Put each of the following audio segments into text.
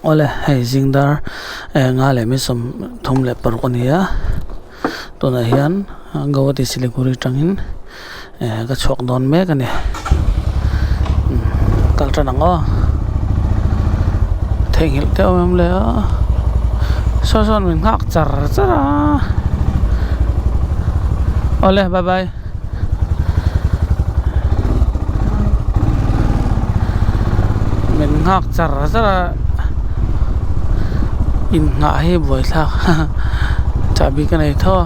ole hei zingdar nga le mi som thum le par ko nia tuna hian gawati siliguri tangin ka chok don me ka ni kaltana ngo thengil te om le so son min ngak char chara ole bye bye min ngak char chara in nga he boy thak chabi ka nei tho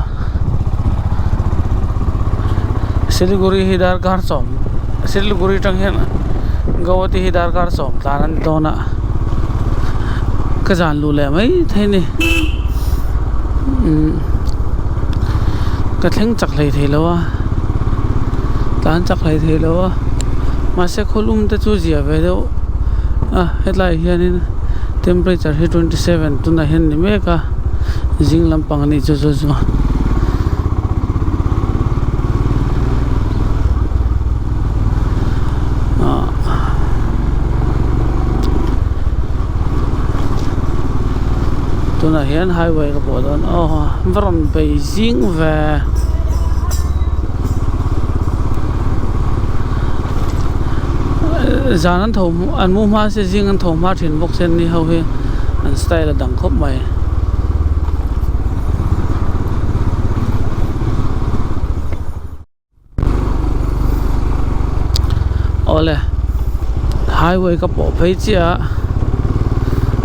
siliguri hidar kar som siliguri tang hian gawati hidar kar som tlanan dona ka jan lu le mai theini ka thleng chak lei theilowa tlan chak lei theilowa ma se kholum te chu zia ve do hetlai hianin temperature he 27 tuna hen ni meka jinglam pangani chu tuna hian highway ka bodon from Beijing về gian an thầu an mu ma se jing an thầu ma thin bok sen ni ho he an style dang khop mai ole highway ka po phei chia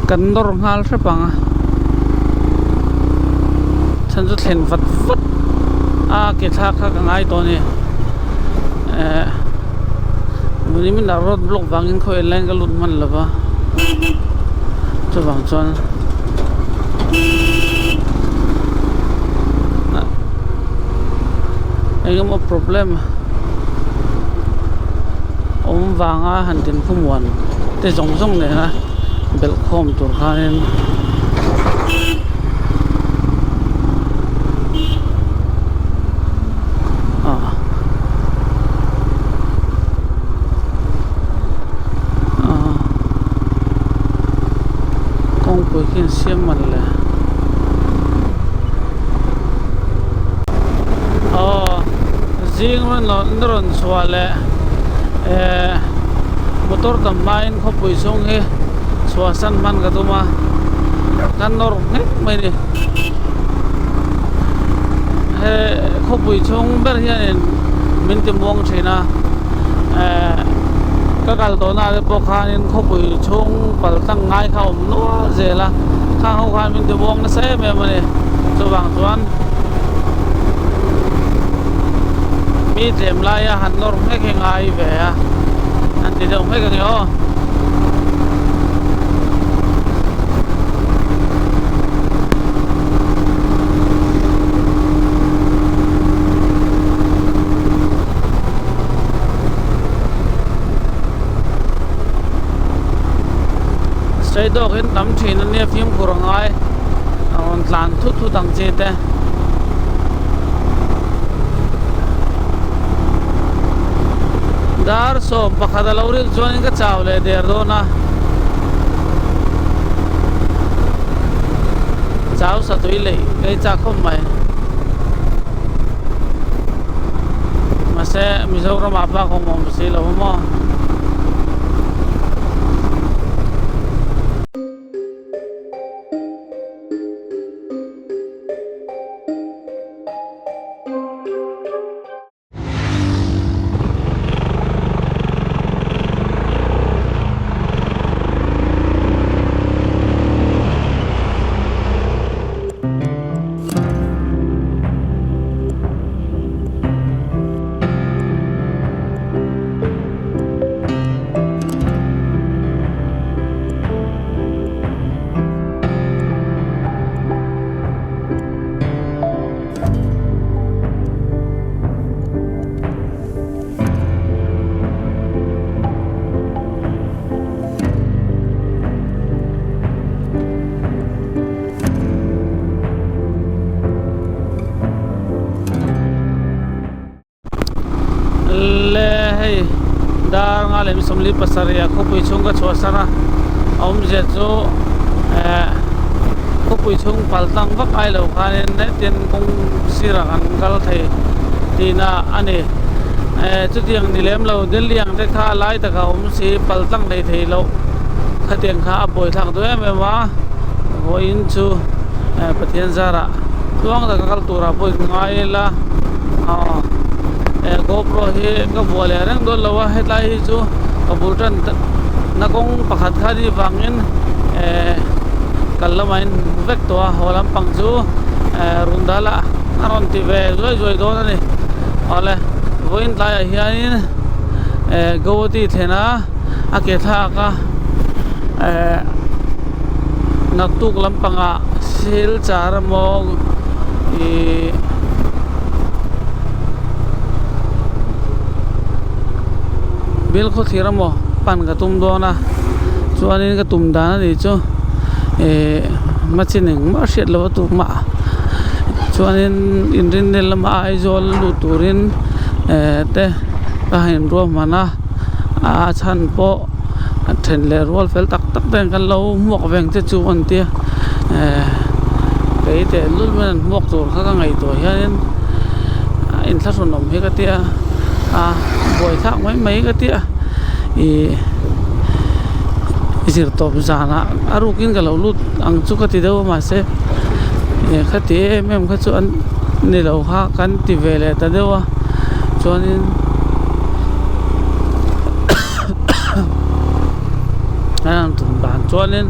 kan dor ngal thre panga chan chu thlen vat ke thak kha ka ngai to ni muni min la road block wangin khoi len ka lut man lova chu wang chon ai mo problem wanga han tin phumwan te jong ne na bel khom tur khanin Kian siam man le jing ron ndron swale motor tam main khopui song he swasan man ga tuma kan nor he mai ni he khopui chong ber hian min ti mong thina ka kal to na le po khanin khopui chong pal tang ngai kha om no zela kha ho khan min ti mong na se me mane chuwang chuan mi tem la ya han nor me ke ngai ve a an ti dong me ka yo sai dog hin tam thin an ne phim kurangai on tlan thu tang che te dar so pakhada lawri join ka chawle der do na chaw sa tui le kai cha khom mai mase mizoram apa ko mom se lo mo dar nga lem somli pasaria khopui chunga chosara om je chu có bụi chung phal tăng vắc ai lâu khan nên tiền công sira kan gal thei tina ani chút tiếng đi lem lâu đến liang để kha lái ta khao si phal tăng đây thei lâu khát tiếng kha bồi thang tôi em mà bồi in chu pathian zara tuang ta kal tura bồi ngai la GoPro hi ka vole rang do lawa hetlai hi chu kabultan na kong pakhat khadi wangin kallamain vek to holam pangchu rundala aron ti ve zoi do ni ole voin lai hianin gowati thena ake tha ka naktuk lampanga sil char mo i bil kho thira mo pan ka tum do na chuanin ka tum da ni chu machineng ma shet lo tu ma chuanin inrin ne lama ai zol lu turin te ka hin ro mana a chan po then le rol fel tak tak ten kan lo mok veng te chu an tia cái te lul men mok tur kha ka ngai to hian in thla ron om he ka tia bồi thác mấy cái tia isir top zana arukin ka lo lut ang chu ka ti do ma se khati mem kha chu an ni lo kha kan ti vele ta dewa chuanin an tun ban chuanin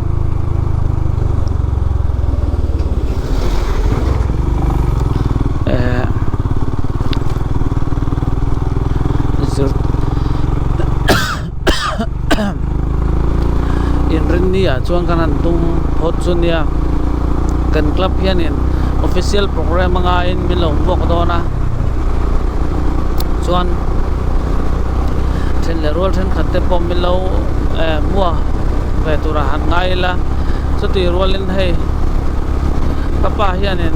Inria chuan kanan tum hot chunia kan club hianin official program anga in milong bok dona chuan then le rol then khatte pom milo mua ve tura han ngai la chuti rolin hei kapa hianin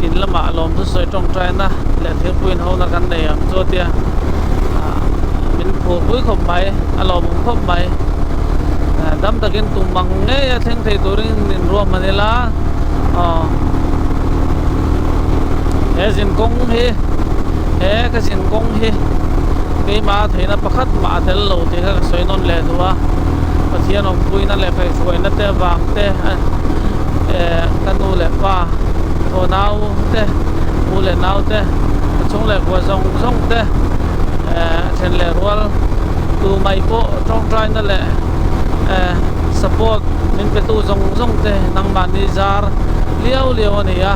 in lama lom thu soi tong trai na le thir puin ho na kan nei am chotia min phu pui khom mai alom khom mai dam takin tumang nge theng thei turin in ro manila ezin kong hi ka sin kong hi ke ma theina pakhat ma tel lo te ka soinon le duwa pathian om puina le kai soina te wang te kanu le pa o nau te u le nau te chung le kwa zong zong te then le rol tu mai po trong trai na le support min petu zong zong te nang mani zar liao ni ya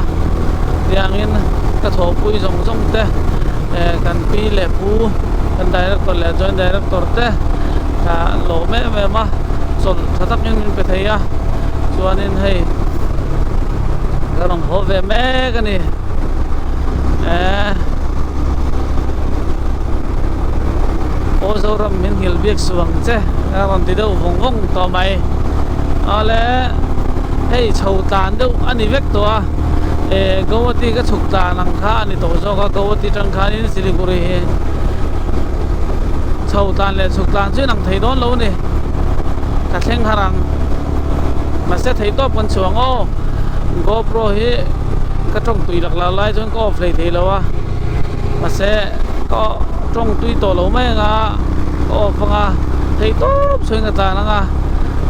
yang ka tho pui zong zong te kan pi le pu kan director le joint director te ka lo me ma sol thatak yang min pe thaya chuanin hei garong ho ve me ka ni o zoram min hil biak suang che ron ti do vong vong to mai ale hei chho tan do ani vek to gowati ka chuk ta nang kha ani to zo ka gowati tang kha ni siliguri he chho tan le chuk tan chu nang thei don lo ni ka thleng harang ma se thei to pon chuang o GoPro hi ka tong tui lak la lai chon ko off lei thei lo wa ma se ko trong tui to lo mai nga o phanga thei top soi nga ta nga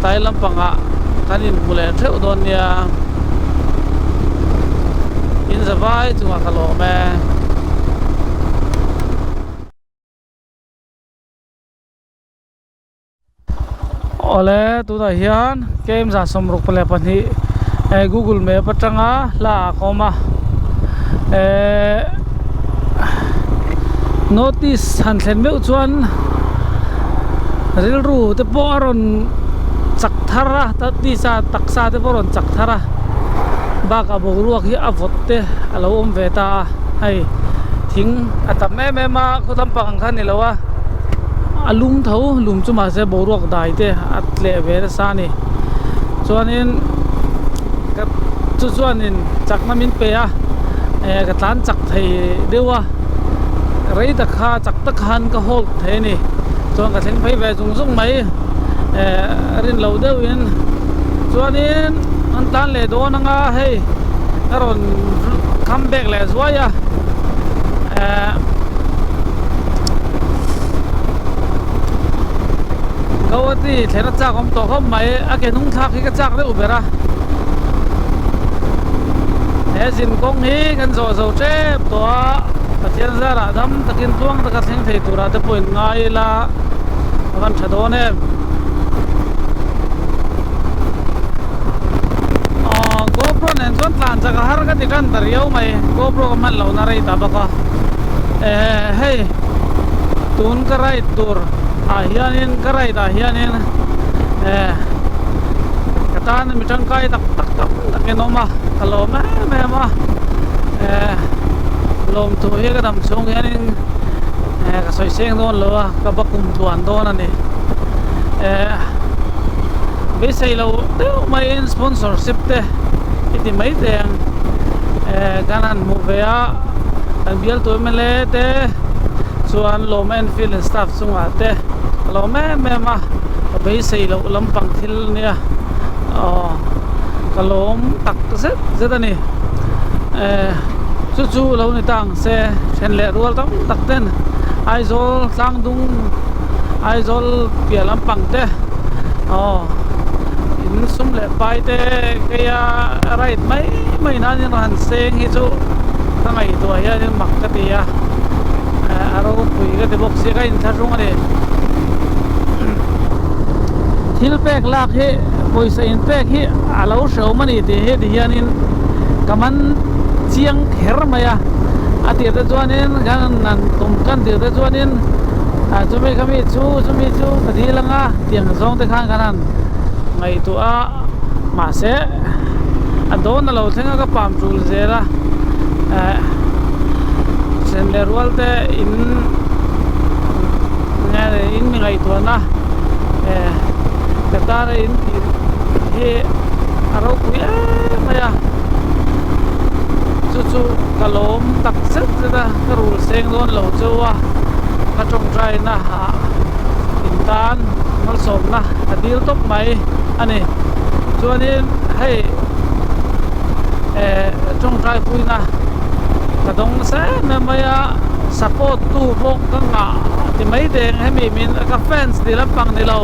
tai lam panga kanin mule theu don nia in zavai chunga khalo me ole tu da hian kem za somruk pale pani Google Map atanga la koma notice han thlen meu chuan ril ru te poron chak thara ta ti sa taksa te poron chak thara ba ka bo ruak hi avot te alo om ve ta ai thing atam me ma khutam pang khan ni lawa alum tho lum chu ma se bo ruak dai te atle ve sa ni chuanin ka chu chuanin chak na min pe a ka tlan chak thei dewa rei ta kha chak ta khan ka hol the ni chuan ka thleng phei ve zung zung mai rin lo deuhin chuanin tan le do na nga hey aron come back le zwaya gawati thera cha kom to khom mai ake nung thak hi ka chak le ubera he jin kong hi kan zo zo che to pathian zara dam takin tuang ta ka theng thei tura te point ngai la kan thadon em GoPro nen zon tlan cha ka har ka ti kan tar yau mai GoPro ka man lo na rei ta ba ka hey tun ka rai tur hianin ka rai da hianin katan mitang kai tak tak tak takenoma kaloma me ma lom tu he ka dam chung hianin ka soi seng don lo ka ba kum tuan don ani be sei lo mai in sponsorship te iti mai teng ganan movea an bial to mele te chuan lom and feel and stuff chunga te lo me ma be sei lo lampang thil nia kalom tak zet zetani chu lo ni tang se chen le rual tam tak ten aizol tlang dung aizol pia lampang te in sum le pai te kaya right mai na ni ran seng hi chu tangai to ya ni mak ka ti ya aro pui ga te box se ka in tharung ani thil pek lak he poisa in pek hi alo show mani te he dianin kaman chiang kher maya ati te chuanin gan nan tum kan ti te chuanin chumi kami chu kadilanga tiang zong te khan kanan ngai tu a ma se adon na lo thenga ka pam chul zera sen le rual te in ngare in mi ngai tu na katare in he aro ku ya maya chu kalom tak set da karul seng don lo chuwa ka trong trai na ha intan mal som na adil top mai ani chuanin hei trong trai pui na kadong se me maya support tu bok ka nga ti mai deng hemi min ka fans di lampang ni lo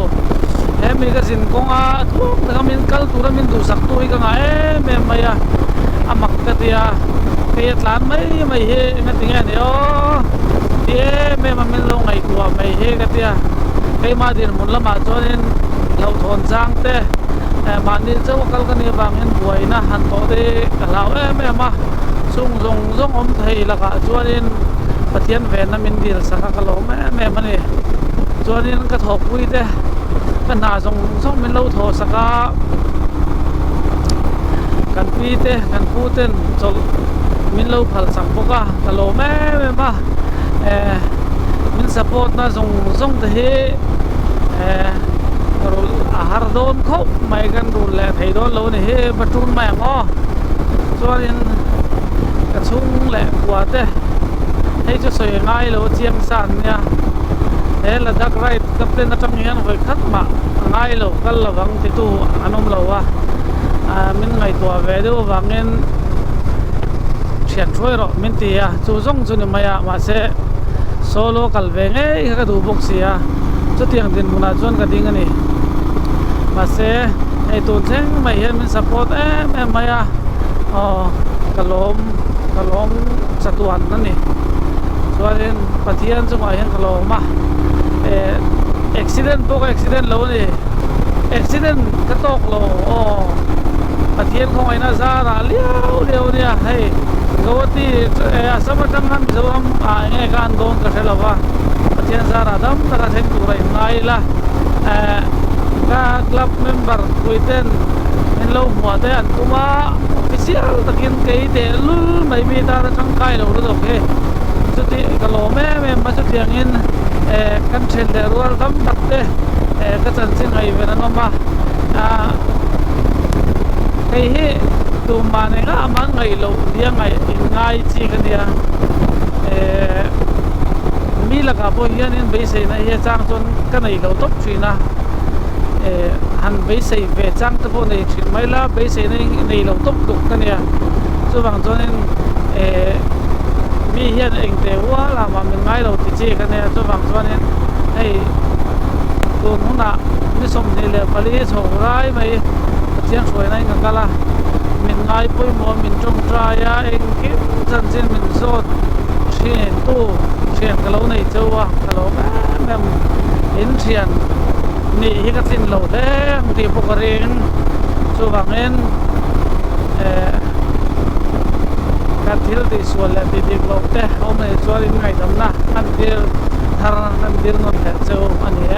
hemi ka sin konga thuk ka min kal tura min du sak tu ka nga me maya amak ka tia kaya tlan mai he ngatinga ni me ma min lo ngai tua mai he ka tia kay ma din mun lama chonin lau thon chang te ma ni chaw kal ka ni bangin buai na han to de kalau me ma sung zong om thei la ka chonin pathian ve na min dil sa ka kalo me ma ni chonin ka thok pui te ka na zong min lo tho sa ka kan pi te kan pu ten chol min lo phal sak boka kalo me ma min support na zong te he rul ahar don khop mai kan rul le thei don lo ni he patun mai ngo chuan ka chung le kwa te hei chu soi ngai lo chiang san nia he la dak right kapten na tang hian hoi khat ma ngai lo kal lawang ti tu anom lo wa min ngai to ve do wangin thian throi ro min ti ya chu zong chu ni maya ma se solo kal ve nge ka du box ya chu tiang din muna chon ka ding ani ma se ei tu theng mai hian min support maya kalom chatuan nani chuanin pathian chu mai hian kaloma accident lo ni accident ka tok lo pathian khong aina za ra liao nia hei gawati asama tangan zawam nge kan don ka thelawa pathian za ra dam ta theng tu rai ngai la ka club member kuiten men lo hua te an kuma official takin kei te lul mai mi ta thang kai lo ro ke chuti kalome me ma chu tiangin kan chen le rual dam tak te ka chan chin ai ve na ma kei hi tu ma ne nga ma ngai lo dia ngai ngai chi ka dia mi la ka po hian in be se na ye chang chon ka nei lo top chi na han bây giờ về trang tập bộ này thì mấy là bây giờ này lâu tốt tục cái này cho bằng cho nên mi hiện anh tế quá là mà mình ngay đầu thì chỉ cái này cho bằng cho nên hay tôi muốn là mi sống này là phải đi sống lại mấy tiếng suy này ngang là mình ngay bôi mồ mình trồng trái á anh kiếm dần dần mình dốt chuyện tu chuyện cái lâu này châu à cái lâu em in chuyệnนี่ที่กระสินโหลดได้ที่พวกเรียนส่วนเงินการที่เราได้ส่วนและที่ดีโหลดได้เอามาส่วนยังไงทำนะอันเดียวทางอันเดียวนนท์เจ้าอันนี้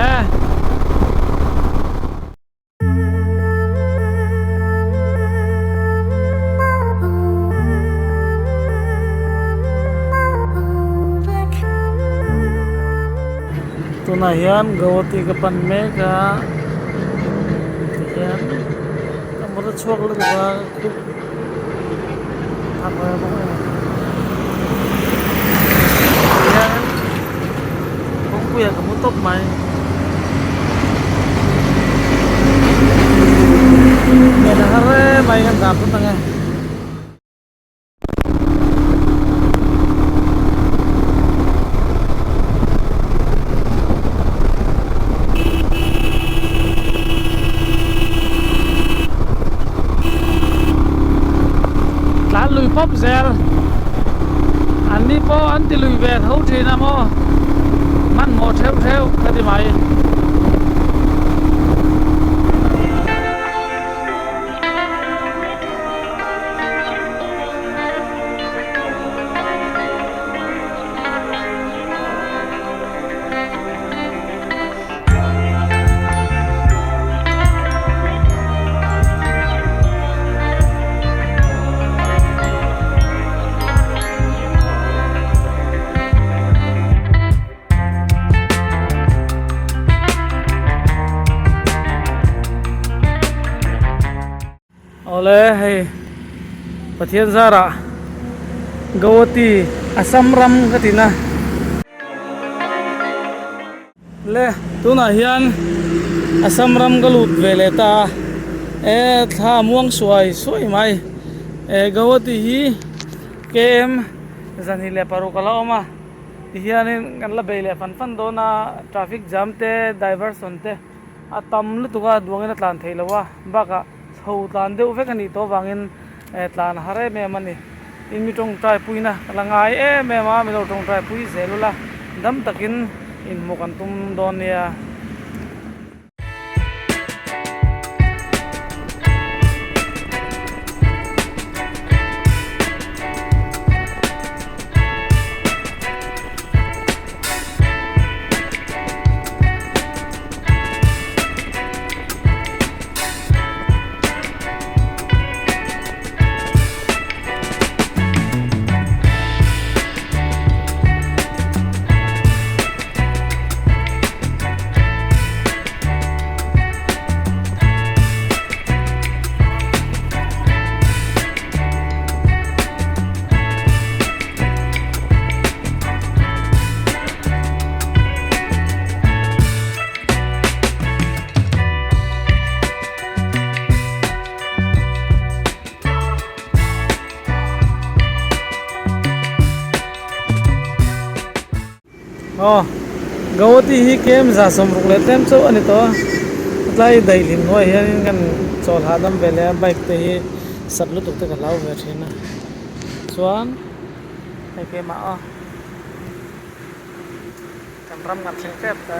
ตัวนั้นยันกวติกับปันเมกะยันก็มันจะช่วยเลยว่าคุกทำอะไรบ้างยันคงคุยกับมุตบไหมเนี่ยนะฮะเร่ไปกันตามตุ้งไงลุยพบเซลอันนี้พออันที่ลุยแบบเขาทีนะโมมันหมดเทวก็ได้ไหมเอาเลยให้ประเทศซาระกวตีอัสสัมรัมกันทีนะเล่ตัวน่ะเฮียนอัสสัมรัมก็ลุดเวเลตาท่าม่วงสวยไหมกวตีฮีเกมจันฮิเลปารุกลาออกมาเฮียนกันละเบลฟันโดนทราฟิกจัมเตไดเวอร์สนเตอะตัมลุตุกาดวงเงินตลาดเทลวะบ้ากะหูตานเดียวเวกันนี่ตัววางินตานหาเร่แม่มันนี่อินมีตรงใจปุยนะละงายแม่มาไม่เราตรงใจปุยเสรุละดำตะกินอินหมกันตุมโดนเนี่ยgawati hi kem za somruk le tem cho ani to tlai dailin ho hian kan chol hadam vele bike te hi satlu tuk te ka lau ve thina chuan ai ke ma a kan ram ngam sing tep ta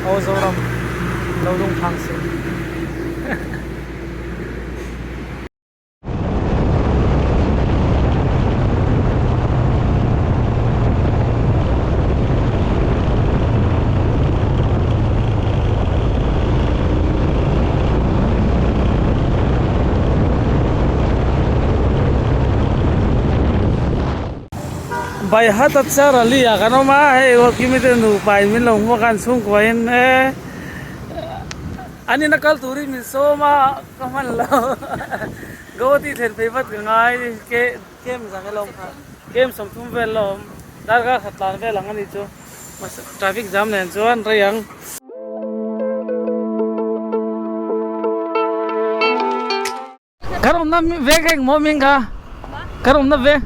au zo ram lo dung phang sing bài hát tất cả là lia cái nó má hay có kimi tên đủ bài mình lòng mua gan sung của anh anh nó câu turi mình số mà không ăn lâu go thì thèn phải vắt cái ngay cái game rằng cái lòng game sống chung về lòng đã có khát lan về lòng anh đi chú mà traffic jam này chú anh thấy không karom na ve keng mo ming ka karom na ve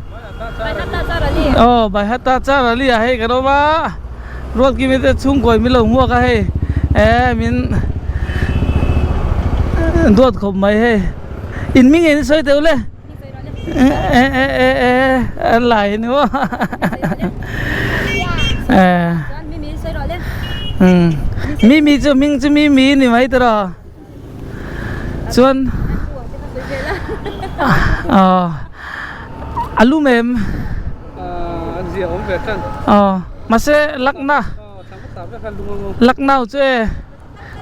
bài hát ta cha là li hay cái đó ba ruột kia mình chung quay mình lồng mua cái hay mình ruột không mấy hay in mình nghe soi tiêu lên lại nữa mi cho mình cho mi này mấy tờ đó chuan alu mềm mà sẽ lắc nào chứ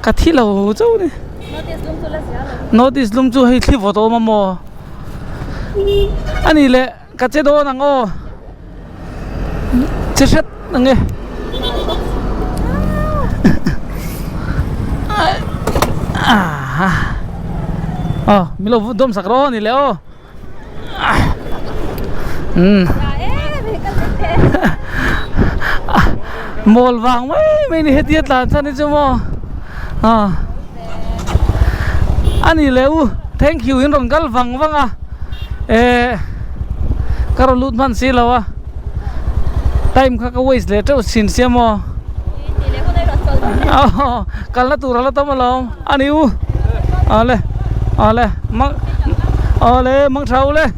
cả thi lầu châu đi notice lum chu hay thi photo mà mò anh ấy lệ cả chế độ năng ô chết chết năng nghe mình lâu đom sạc rồi nè ô mol vàng mấy này hết tiết là sao đấy chứ mò anh ấy lêu thank you in rong gal vàng vàng caro lut man xí lâu time khá cái waste lệ trâu xin xem mò cal na tura la tao mà lâu anh yêu mang trâu lên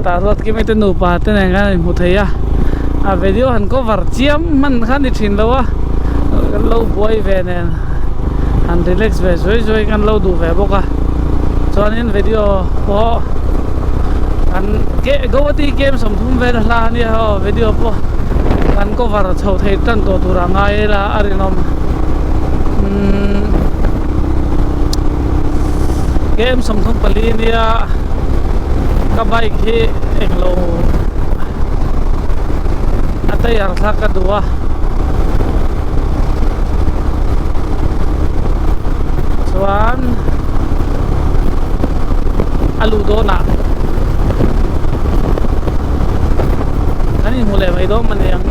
ta ruột cái mấy tên nụ pa tên này cái một thấy video hắn có vở chiếm mình khăn đi trình lâu lâu buổi về nè hắn relax về rồi căn lâu đủ về bốc cho nên video của hắn cái gowati game sầm thum về là nè video po hắn có vở chầu thấy tân tổ tu rang ai là arinom game sầm thum pali nè các bike khi anh lâu atay ar thak ka dua chuan alu do na ani mule mai do man yang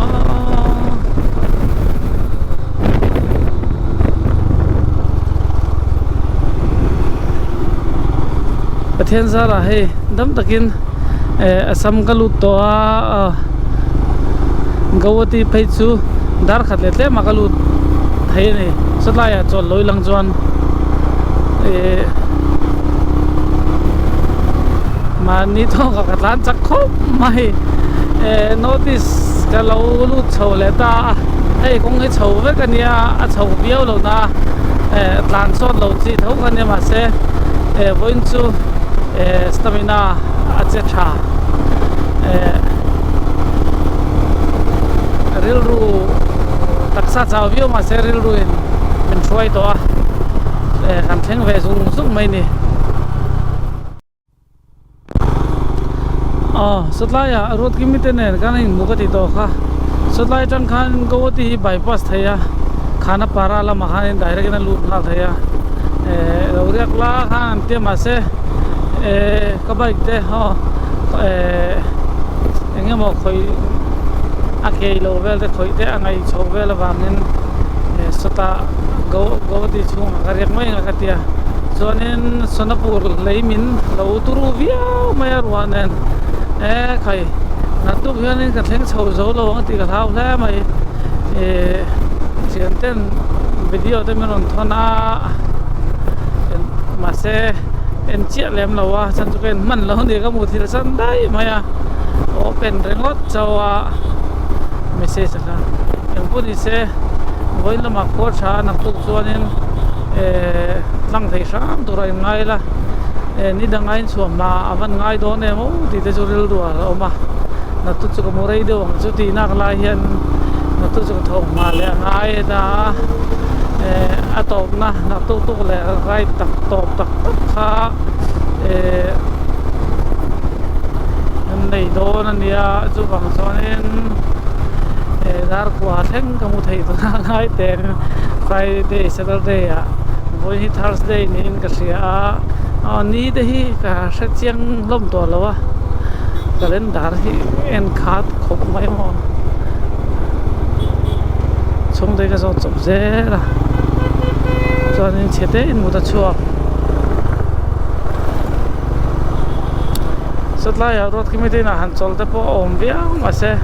pathian zara he dam takin asam kalut to gawati phei chu dar khat le tle makalut thei ni satlaya chol loi lang chuan mà ni thong ka katlan chak khop mai notice ka lo lu chho le ta kong he chho ve ka nia a chho biao lo na tlan chot lo chi tho ka ne ma se voin chu stamina a che tha ril ru taksa chaw view ma se ril ru in min throi to kan theng ve sung mai ni sotlaya road ki mite ne kanin mukati to kha sotlaya tan khan gowati bypass thaya khana para la mahan direct na lut na thaya roriak la khan te ma se kabai te enge mo khoi ake lo vel te khoi te angai chho vel wamin sota gowati chung agariak mai ngakatia zonen sonapur leimin lo turu viau mai ruanen khai na tu hian ka thleng chho zo lo ati ka thau hle mai chian ten video te meron thona ma se en chia lem lo wa chan chu ken man lo ni ka mu thil san dai maya open rengot chawa message ka em puni se voin lama ko tha na tu chuanin lang thei sam tu rai ngai la ni dangai chuam ma avan ngai do ne mo ti te churil du a ma na tu chu ko morei do ang chu ti nak la hian na tu chu thong ma le ngai da atop na tu le rai tak top tak kha nei do na nia chu bang chonin dar kwa theng ka mu thei to ngai te Friday Saturday a voi hi Thursday nin ka sia ni de hi ka sa chiang lom to lo wa calendar hi en khat khop mai mo chung đây cái gió chụp dễ là cho nên chế tế in một ta chua rất là ở đó khi mới thấy là hàng chọn tập ôm bia mà sẽ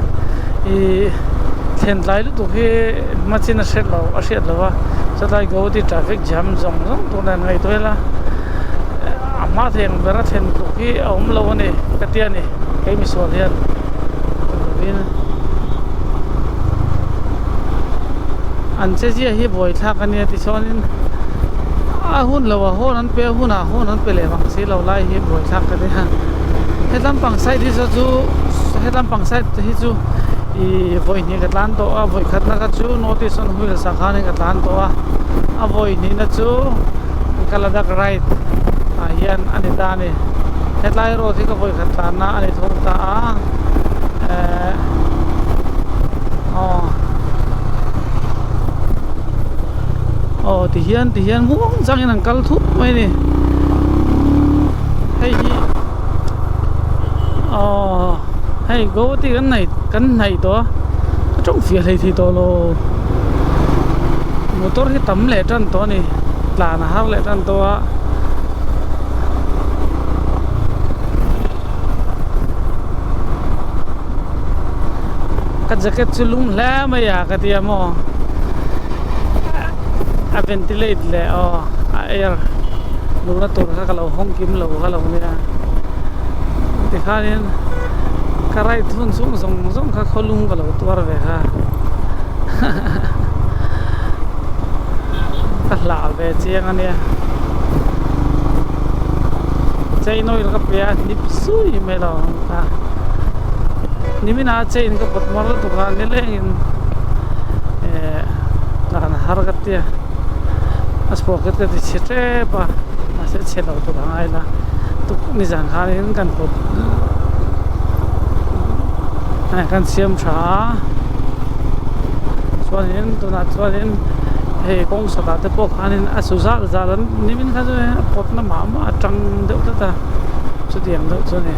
hiện tại lúc đó khi mà chỉ là xét lâu à rất là go thì traffic jam rong tụi này ngày tôi là mà thì bây giờ thì lúc khi ôm lâu này cái tiền này cái mình xóa tiền anh sẽ chỉ hi boy thắc anh ấy thì cho nên hun lâu hun anh pe hun anh pe lệ bằng xí lâu lại hi boy thắc cái đấy ha hết làm bằng sai thì cho chú hết làm bằng sai thì chú voi ni cái lan to voi khát na cái chú notice on hui sa khane cái lan to voi ni na chú cái là đặc right hiền anh ấy ta này hết lại rồi thì cái voi khát lan na anh ấy thong ta thì hiền muốn rằng cái thằng cal thúc mấy nè hay hay go thì cái này to trong phía này thì to lo motor cái tấm lệ trần to này là nó hao lệ trần to cái jacket chulung lẽ mà ya cái tiệm mà ventilate le air lúc đó tôi cái lầu hong kim lầu cái lầu này thì khai nên cái right thun xuống cái khâu lung cái lầu tôi về ha cái lạ về chiang anh em chơi nói cái bia nip suy mấy lo ta nimi na chơi cái bột mỡ tụi cái này lên là cái hard cái tia aspoket cái thì chết pa mà sẽ chết đâu tụi ai là tụi mình rằng khai nên cần bột này cần xiêm trà cho nên tụi nó cho nên hệ công sở tại bộ khai nên asuza ra lần nếu mình khai rồi bột nó mà trăng được ta số điểm được cho này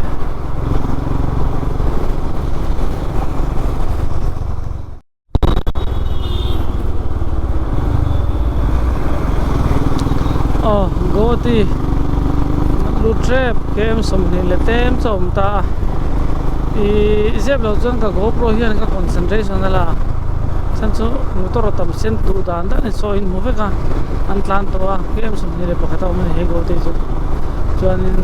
go thì lút trap kem sum ni le tem chom ta zeb lo chon ka GoPro hian ka concentration la san chu motor tam sen tu dan da ne so in move ka an tlan to a kem sum ni le pakhata man he go te chu chuan in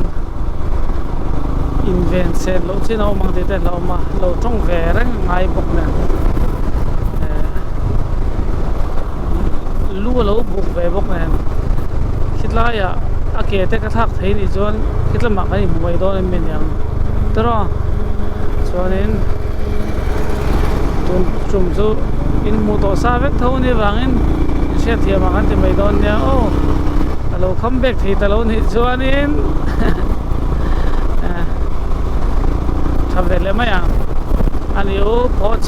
invent se lo chen au mang te lo ma lo tong ve rang ngai bok na lu lo buk ve bok na la ya ake te ka thak thei ni chon kitla ma kai muai do men yang tero chonin tum chu in mu to sa vek thau ni wangin se thia ma kan te mai don ya alo come back thei talo ni chonin thavele ma ya ani pots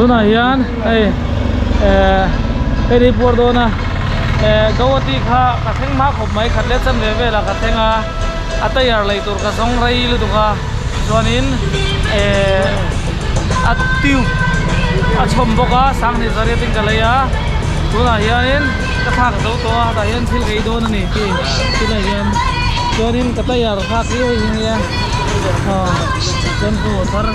tu na hian ei report do na gawati kha ka theng ma khop mai khat le chan ve la ka thenga atayar lai tur ka song rai lu ka chuanin atiu achom boka sang ni zari ting ka leya tu na hianin ka thak zo to ta hian thil gei do na ni tu na hian chuanin ka tayar kha ki hi ya chen ko thar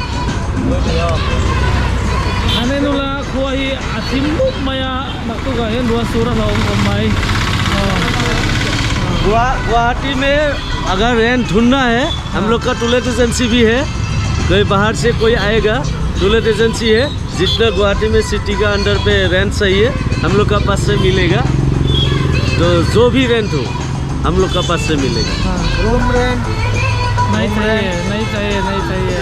ane nula khoi athimuk maya naktu ga hen ruan sura la om mai Guwahati में अगर रेंट ढूंढना है हम लोग का to let agency भी है कोई बाहर से कोई आएगा टूलेट एजेंसी है जितना गुवाहाटी में सिटी का अंडर पे रेंट चाहिए हम लोग का पास से मिलेगा तो जो भी रेंट हो हम लोग का पास से मिलेगा रूम रेंट नहीं चाहिए